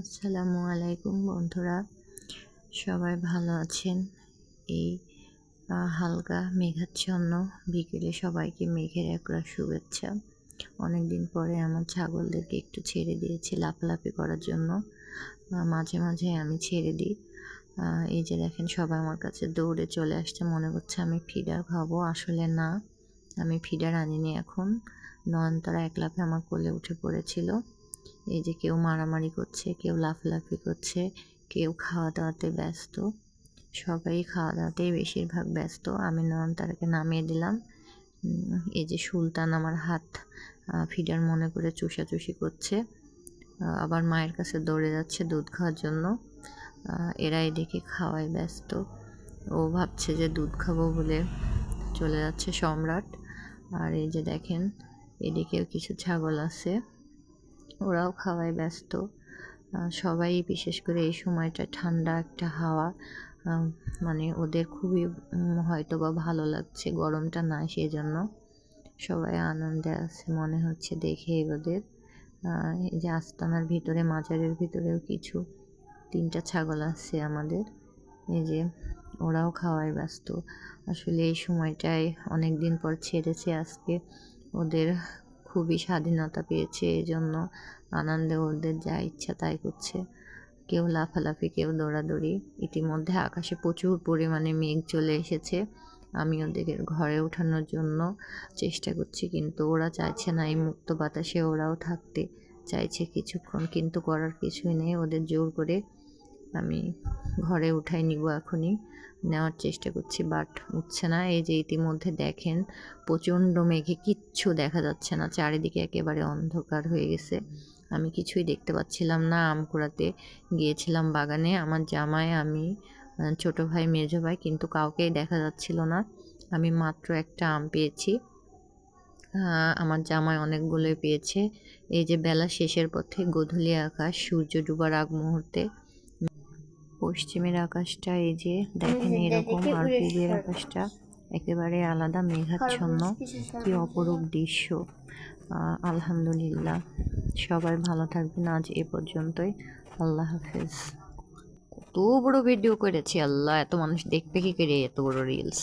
আসসালামু আলাইকুম বন্ধুরা, সবাই ভালো আছেন? এই হালকা মেঘাচ্ছন্ন বিকেলে সবাইকে মেঘের একরা শুভেচ্ছা। অনেকদিন পরে আমার ছাগলদেরকে একটু ছেড়ে দিয়েছি লাফালাফি করার জন্য। মাঝে মাঝে আমি ছেড়ে দিই। এই যে দেখেন, সবাই আমার কাছে দৌড়ে চলে আসছে, মনে করছে আমি ফিডার খাবো। আসলে না, আমি ফিডার আনিনি। এখন নয়নতারা এক লাফে আমার কোলে উঠে পড়েছিল। এই যে কেউ মারামারি করছে, কেউ লাফালাফি করছে, কেউ খাওয়া দাওয়াতে ব্যস্ত। সবাই খাওয়া দাওয়াতেই বেশিরভাগ ব্যস্ত। আমি নয়নতারাকে নামিয়ে দিলাম। এই যে সুলতান আমার হাত ফিডার মনে করে চুষাচুষি করছে, আবার মায়ের কাছে দৌড়ে যাচ্ছে দুধ খাওয়ার জন্য। এরা এদিকে খাওয়ায় ব্যস্ত। ও ভাবছে যে দুধ খাবো বলে চলে যাচ্ছে সম্রাট। আর এই যে দেখেন, এদিকেও কিছু ছাগল আছে, ওরাও খাওয়ায় ব্যস্ত। সবাই বিশেষ করে এই সময়টা ঠান্ডা একটা হাওয়া, মানে ওদের খুবই হয়তো বা ভালো লাগছে, গরমটা নাই, সেই জন্য সবাই আনন্দে আছে মনে হচ্ছে দেখে ওদের। এই যে আস্তানার ভিতরে, মাজারের ভিতরেও কিছু 3টা ছাগল আছে আমাদের। এই যে ওরাও খাওয়ায় ব্যস্ত। আসলে এই সময়টায় অনেক দিন পর ছেড়েছে আজকে, ওদের খুবই স্বাধীনতা পেয়েছে, এই জন্য আনন্দে ওদের যা ইচ্ছা তাই করছে। কেউ লাফালাফি, কেউ দৌড়াদৌড়ি। ইতিমধ্যে আকাশে প্রচুর পরিমাণে মেঘ চলে এসেছে। আমি ওদের ঘরে ওঠানোর জন্য চেষ্টা করছি, কিন্তু ওরা চাইছে না। এই মুক্ত বাতাসে ওরাও থাকতে চাইছে কিছুক্ষণ, কিন্তু করার কিছুই নেই। ওদের জোর করে আমি ঘরে উঠাই নিব, এখনই নেওয়ার চেষ্টা করছি, বাট উঠছে না। এই যে ইতিমধ্যে দেখেন, প্রচণ্ড মেঘে কিচ্ছু দেখা যাচ্ছে না, চারিদিকে একেবারে অন্ধকার হয়ে গেছে। আমি কিছুই দেখতে পাচ্ছিলাম না। আম কুড়াতে গিয়েছিলাম বাগানে, আমার জামাই, আমি, ছোট ভাই, মেজো ভাই, কিন্তু কাউকেই দেখা যাচ্ছিল না। আমি মাত্র একটা আম পেয়েছি, আমার জামাই অনেকগুলোই পেয়েছে। এই যে বেলা শেষের পথে গোধূলি আকাশ, সূর্য ডুবার আগ মুহূর্তে পশ্চিমের আকাশটা এই যে দেখেন এরকম, আর পূবের আকাশটা একেবারে আলাদা, মেঘাচ্ছন্ন। কি অপরূপ দৃশ্য। আলহামদুলিল্লাহ, সবাই ভালো থাকবেন। আজ এ পর্যন্তই, আল্লাহ হাফেজ। কত বড় ভিডিও করেছি আল্লাহ, এত মানুষ দেখবে কি করে এত বড় রিলস।